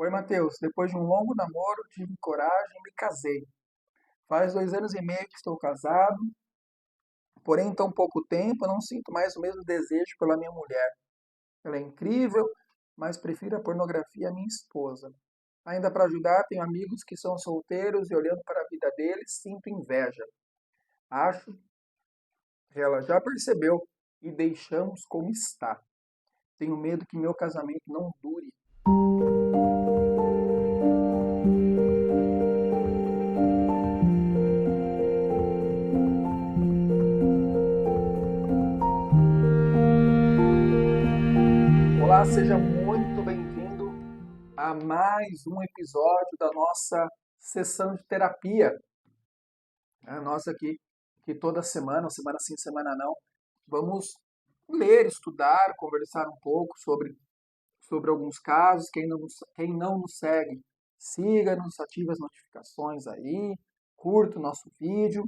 Oi, Matheus. Depois de um longo namoro, tive coragem e me casei. Faz 2 anos e meio que estou casado, porém, em tão pouco tempo, eu não sinto mais o mesmo desejo pela minha mulher. Ela é incrível, mas prefiro a pornografia à minha esposa. Ainda para ajudar, tenho amigos que são solteiros e olhando para a vida deles, sinto inveja. Acho que ela já percebeu e deixamos como está. Tenho medo que meu casamento não dure. Olá, seja muito bem-vindo a mais um episódio da nossa sessão de terapia. A nossa aqui, que toda semana, semana sim, semana não, vamos ler, estudar, conversar um pouco sobre alguns casos. Quem não nos segue, siga-nos, ative as notificações aí, curta o nosso vídeo.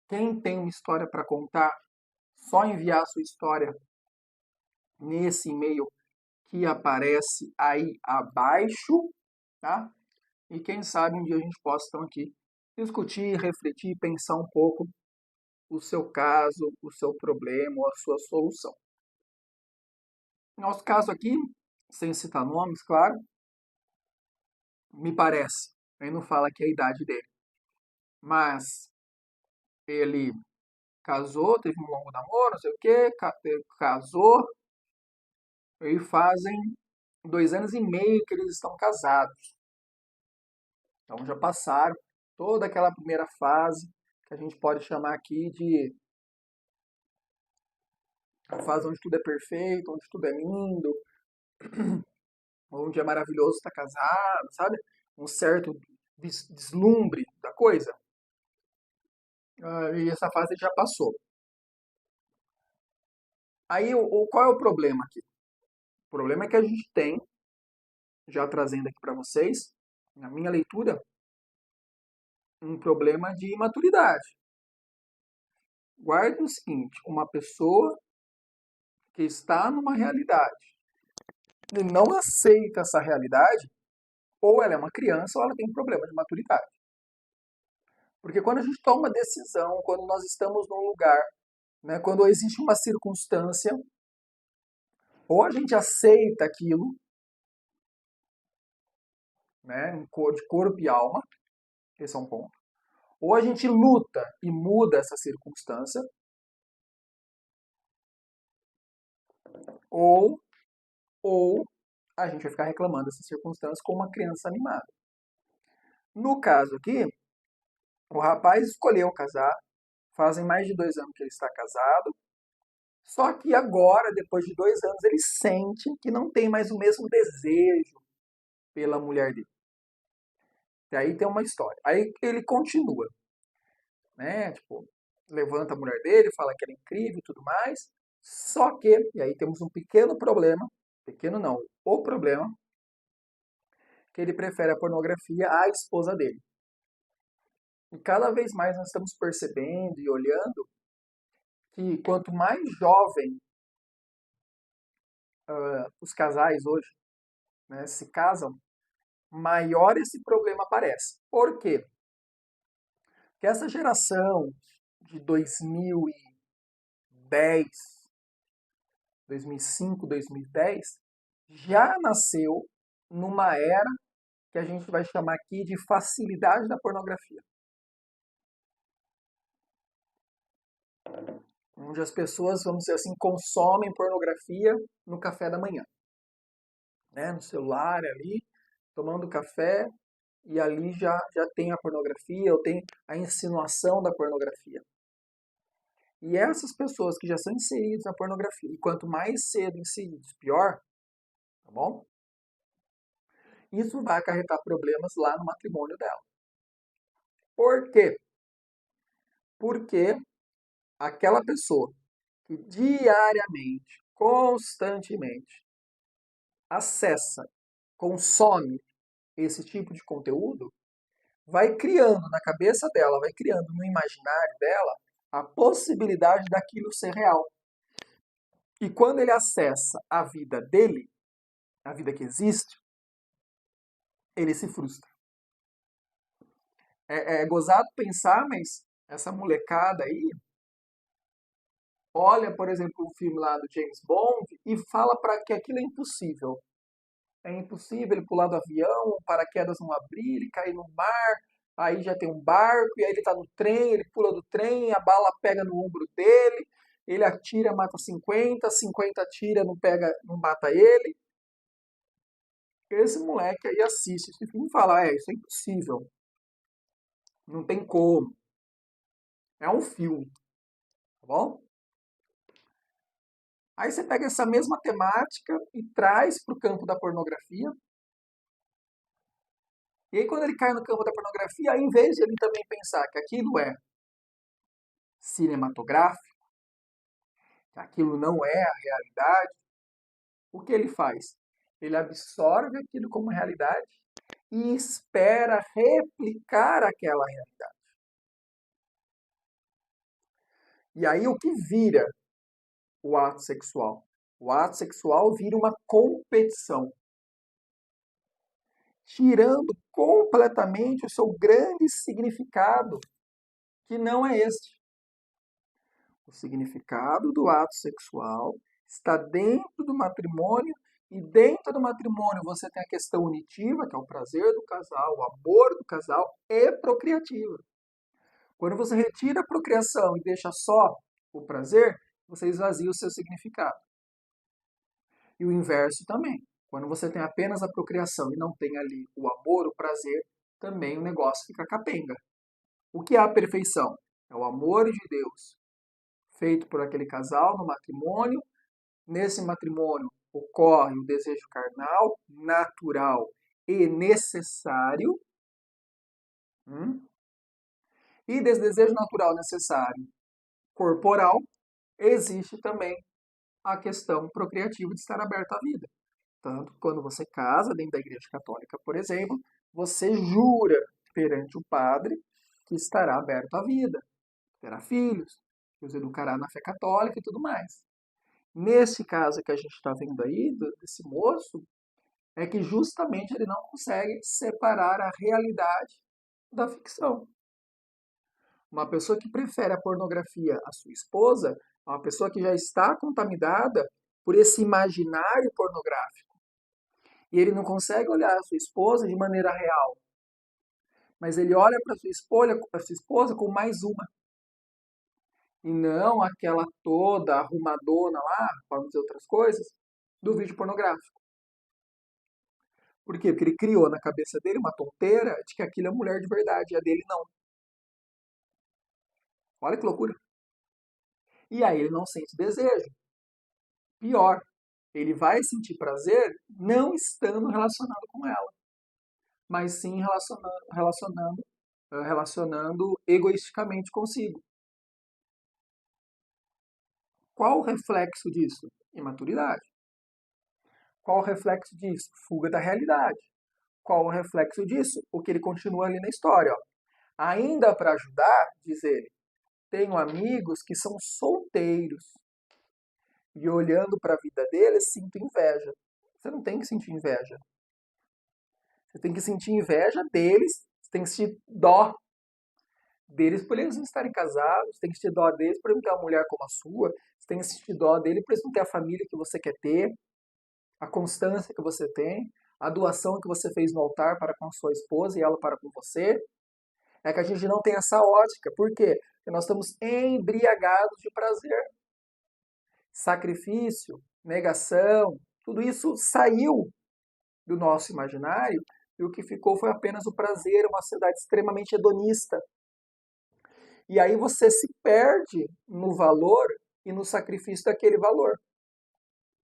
Quem tem uma história para contar, só enviar a sua história nesse e-mail que aparece aí abaixo, tá? E quem sabe um dia a gente possa então aqui discutir, refletir, pensar um pouco o seu caso, o seu problema ou a sua solução. Nosso caso aqui, sem citar nomes, claro, me parece, ele não fala aqui a idade dele, mas ele casou, teve um longo namoro, não sei o quê, casou, e fazem 2 anos e meio que eles estão casados. Então já passaram toda aquela primeira fase que a gente pode chamar aqui de a fase onde tudo é perfeito, onde tudo é lindo, onde é maravilhoso estar casado, sabe? Um certo deslumbre da coisa. E essa fase já passou. Aí, qual é o problema aqui? O problema é que a gente tem, já trazendo aqui para vocês, na minha leitura, um problema de imaturidade. Guarde o seguinte, uma pessoa que está numa realidade e não aceita essa realidade, ou ela é uma criança ou ela tem um problema de maturidade. Porque quando a gente toma uma decisão, quando nós estamos num lugar, né, quando existe uma circunstância, ou a gente aceita aquilo, né, de corpo e alma, esse é um ponto, ou a gente luta e muda essa circunstância, ou, ou a gente vai ficar reclamando dessa circunstância como uma criança animada. No caso aqui, o rapaz escolheu casar, fazem mais de 2 anos que ele está casado, só que agora, depois de 2 anos, ele sente que não tem mais o mesmo desejo pela mulher dele. E aí tem uma história. Aí ele continua, né? Tipo, levanta a mulher dele, fala que ela é incrível e tudo mais. Só que, e aí temos um pequeno problema, pequeno não, o problema, que ele prefere a pornografia à esposa dele. E cada vez mais nós estamos percebendo e olhando que quanto mais jovem os casais hoje, né, se casam, maior esse problema aparece. Por quê? Porque essa geração de 2010, 2005, 2010, já nasceu numa era que a gente vai chamar aqui de facilidade da pornografia. Onde as pessoas, vamos dizer assim, consomem pornografia no café da manhã. Né? No celular ali, tomando café, e ali já tem a pornografia, ou tem a insinuação da pornografia. E essas pessoas que já são inseridas na pornografia, e quanto mais cedo inseridos, pior, tá bom? Isso vai acarretar problemas lá no matrimônio dela. Por quê? Porque aquela pessoa que diariamente, constantemente, acessa, consome esse tipo de conteúdo, vai criando na cabeça dela, vai criando no imaginário dela a possibilidade daquilo ser real. E quando ele acessa a vida dele, a vida que existe, ele se frustra. É gozado pensar, mas essa molecada aí olha, por exemplo, o filme lá do James Bond e fala para que aquilo é impossível. É impossível ele pular do avião, o paraquedas não abrir, ele cair no mar, aí já tem um barco, e aí ele tá no trem, ele pula do trem, a bala pega no ombro dele, ele atira, mata 50, 50 atira, não pega, não mata ele. Esse moleque aí assiste esse filme e fala, isso é impossível, não tem como. É um filme, tá bom? Aí você pega essa mesma temática e traz para o campo da pornografia. E aí quando ele cai no campo da pornografia, ao invés de ele também pensar que aquilo é cinematográfico, que aquilo não é a realidade, o que ele faz? Ele absorve aquilo como realidade e espera replicar aquela realidade. E aí o que vira o ato sexual? O ato sexual vira uma competição, tirando completamente o seu grande significado, que não é este. O significado do ato sexual está dentro do matrimônio e dentro do matrimônio você tem a questão unitiva, que é o prazer do casal, o amor do casal e procriativa. Quando você retira a procriação e deixa só o prazer, você esvazia o seu significado. E o inverso também. Quando você tem apenas a procriação e não tem ali o amor, o prazer, também o negócio fica capenga. O que é a perfeição? É o amor de Deus feito por aquele casal no matrimônio. Nesse matrimônio ocorre o desejo carnal, natural e necessário. E desse desejo natural necessário corporal, existe também a questão procriativa de estar aberto à vida. Tanto que quando você casa dentro da Igreja Católica, por exemplo, você jura perante o padre que estará aberto à vida, terá filhos, que os educará na fé católica e tudo mais. Nesse caso que a gente está vendo aí, desse moço, é que justamente ele não consegue separar a realidade da ficção. Uma pessoa que prefere a pornografia à sua esposa é uma pessoa que já está contaminada por esse imaginário pornográfico. E ele não consegue olhar a sua esposa de maneira real, mas ele olha para a sua esposa com mais uma. E não aquela toda arrumadona lá, para dizer outras coisas, do vídeo pornográfico. Por quê? Porque ele criou na cabeça dele uma tonteira de que aquilo é mulher de verdade, e a dele não. Olha que loucura. E aí ele não sente desejo. Pior, ele vai sentir prazer não estando relacionado com ela, mas sim relacionando egoisticamente consigo. Qual o reflexo disso? Imaturidade. Qual o reflexo disso? Fuga da realidade. Qual o reflexo disso? O que ele continua ali na história. Ó. Ainda para ajudar, diz ele, tenho amigos que são solteiros e olhando para a vida deles sinto inveja. Você não tem que sentir inveja. Você tem que sentir inveja deles, você tem que sentir dó deles por eles não estarem casados, você tem que sentir dó deles por eles não ter uma mulher como a sua, você tem que sentir dó deles por eles não ter a família que você quer ter, a constância que você tem, a doação que você fez no altar para com sua esposa e ela para com você. É que a gente não tem essa ótica. Por quê? Porque nós estamos embriagados de prazer. Sacrifício, negação, tudo isso saiu do nosso imaginário e o que ficou foi apenas o prazer, uma sociedade extremamente hedonista. E aí você se perde no valor e no sacrifício daquele valor.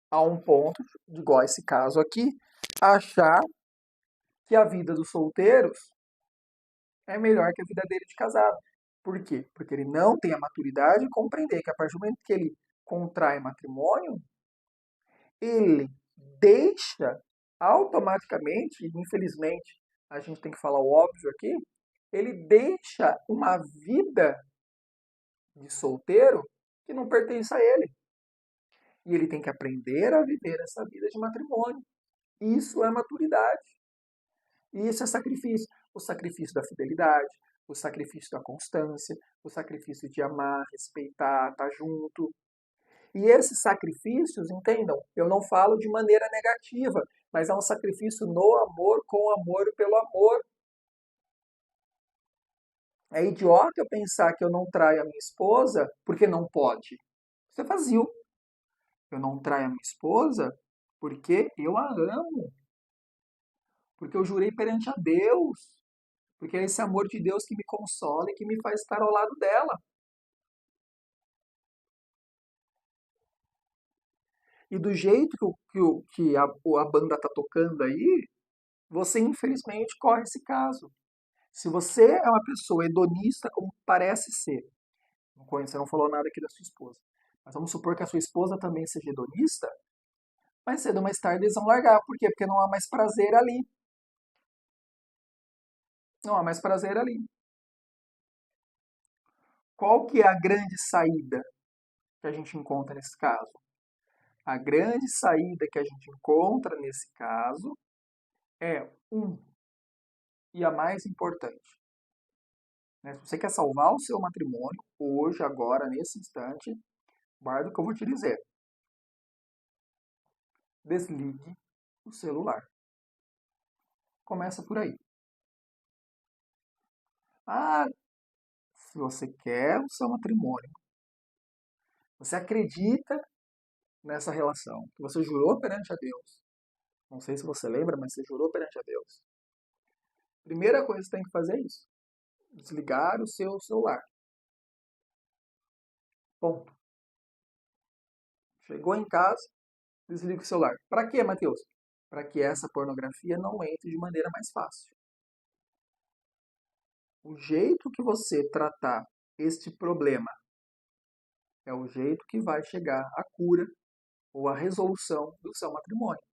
A um ponto, igual esse caso aqui, achar que a vida dos solteiros é melhor que a vida dele de casado. Por quê? Porque ele não tem a maturidade de compreender que a partir do momento que ele contrai matrimônio, ele deixa automaticamente, infelizmente, a gente tem que falar o óbvio aqui, ele deixa uma vida de solteiro que não pertence a ele. E ele tem que aprender a viver essa vida de matrimônio. Isso é maturidade. E isso é sacrifício. O sacrifício da fidelidade, o sacrifício da constância, o sacrifício de amar, respeitar, estar junto. E esses sacrifícios, entendam, eu não falo de maneira negativa, mas é um sacrifício no amor, com amor e pelo amor. É idiota eu pensar que eu não traio a minha esposa porque não pode. Isso é vazio. Eu não traio a minha esposa porque eu a amo. Porque eu jurei perante a Deus. Porque é esse amor de Deus que me consola e que me faz estar ao lado dela. E do jeito que a banda tá tocando aí, você infelizmente corre esse caso. Se você é uma pessoa hedonista, como parece ser, não conheço, você não falou nada aqui da sua esposa, mas vamos supor que a sua esposa também seja hedonista, mais cedo ou mais tarde eles vão largar. Por quê? Porque não há mais prazer ali. Não há mais prazer ali. Qual que é a grande saída que a gente encontra nesse caso? A grande saída que a gente encontra nesse caso é e a mais importante. Né? Se você quer salvar o seu matrimônio, hoje, agora, nesse instante, guarda o que eu vou te dizer. Desligue o celular. Começa por aí. Ah, se você quer o seu matrimônio, você acredita nessa relação, que você jurou perante a Deus. Não sei se você lembra, mas você jurou perante a Deus. Primeira coisa que você tem que fazer é isso. Desligar o seu celular. Ponto. Chegou em casa, desliga o celular. Para quê, Matheus? Para que essa pornografia não entre de maneira mais fácil. O jeito que você tratar este problema é o jeito que vai chegar à cura ou à resolução do seu matrimônio.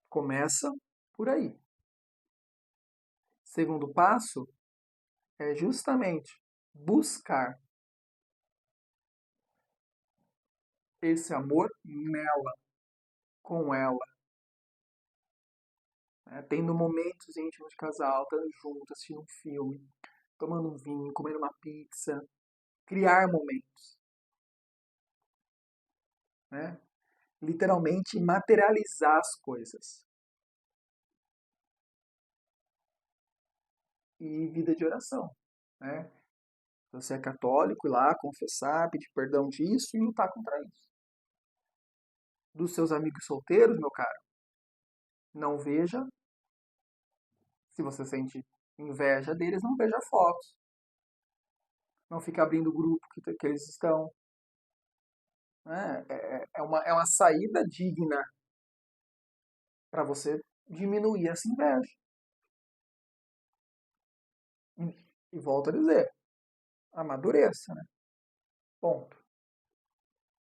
Começa por aí. Segundo passo é justamente buscar esse amor nela, com ela, né? Tendo momentos íntimos de casal, estando junto, assistindo um filme, tomando um vinho, comendo uma pizza, criar momentos, né? Literalmente materializar as coisas. E vida de oração, né? Se você é católico, ir lá confessar, pedir perdão disso e lutar contra isso. Dos seus amigos solteiros, meu caro, não veja, se você sente inveja deles, não veja fotos. Não fica abrindo o grupo que eles estão. Né? É uma saída digna para você diminuir essa inveja. E volto a dizer, amadureça, né? Ponto.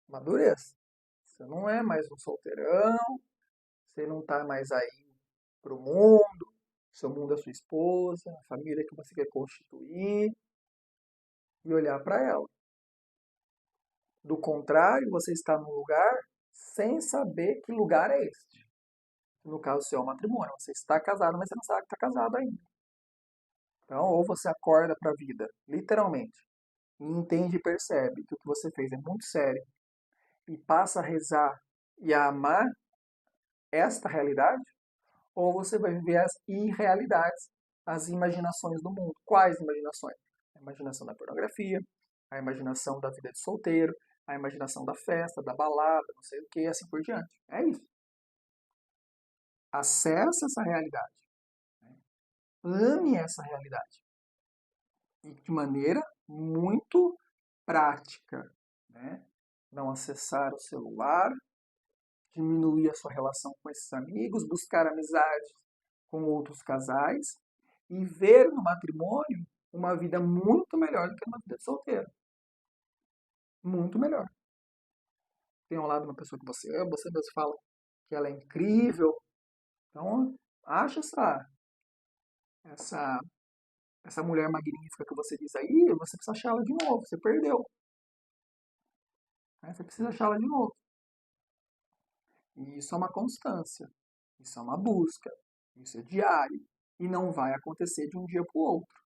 Amadureça. Você não é mais um solteirão, você não está mais aí pro mundo, seu mundo é sua esposa, a família que você quer constituir, e olhar para ela. Do contrário, você está num lugar sem saber que lugar é este. No caso seu, é o matrimônio. Você está casado, mas você não sabe que está casado ainda. Então, ou você acorda para a vida, literalmente, e entende e percebe que o que você fez é muito sério, e passa a rezar e a amar esta realidade, ou você vai viver as irrealidades, as imaginações do mundo. Quais imaginações? A imaginação da pornografia, a imaginação da vida de solteiro, a imaginação da festa, da balada, não sei o que, assim por diante. É isso. Acesse essa realidade. Ame essa realidade. E de maneira muito prática. Né? Não acessar o celular, diminuir a sua relação com esses amigos, buscar amizade com outros casais e ver no matrimônio uma vida muito melhor do que uma vida de solteiro. Muito melhor. Tem ao lado uma pessoa que você ama, você mesmo fala que ela é incrível. Então, acha essa, essa mulher magnífica que você diz aí, você precisa achar ela de novo, você perdeu. Né? Você precisa achar ela de novo. E isso é uma constância, isso é uma busca, Isso é diário. E não vai acontecer de um dia para o outro.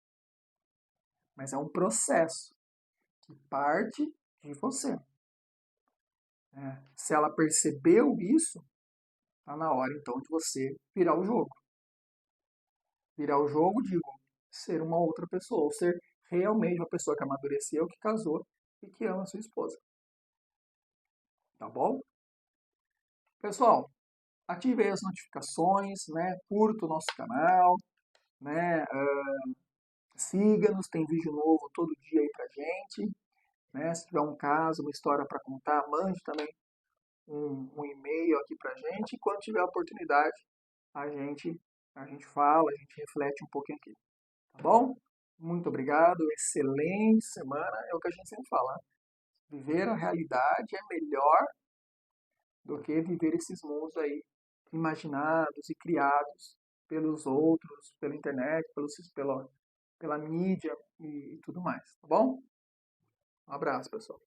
Mas é um processo que parte de você. Se ela percebeu isso, está na hora então de você virar o jogo. Virar o jogo, digo, ser uma outra pessoa, ou ser realmente uma pessoa que amadureceu, que casou e que ama sua esposa. Tá bom? Pessoal, ative aí as notificações, né? Curta o nosso canal, né? Siga-nos, tem vídeo novo todo dia aí pra gente, né? Se tiver um caso, uma história para contar, mande também um e-mail aqui pra gente. E quando tiver a oportunidade, a gente, a gente fala, a gente reflete um pouquinho aqui. Tá bom? Muito obrigado, excelente semana. É o que a gente sempre fala, né? Viver a realidade é melhor do que viver esses mundos aí imaginados e criados pelos outros, pela internet, pela mídia e tudo mais, tá bom? Um abraço, pessoal.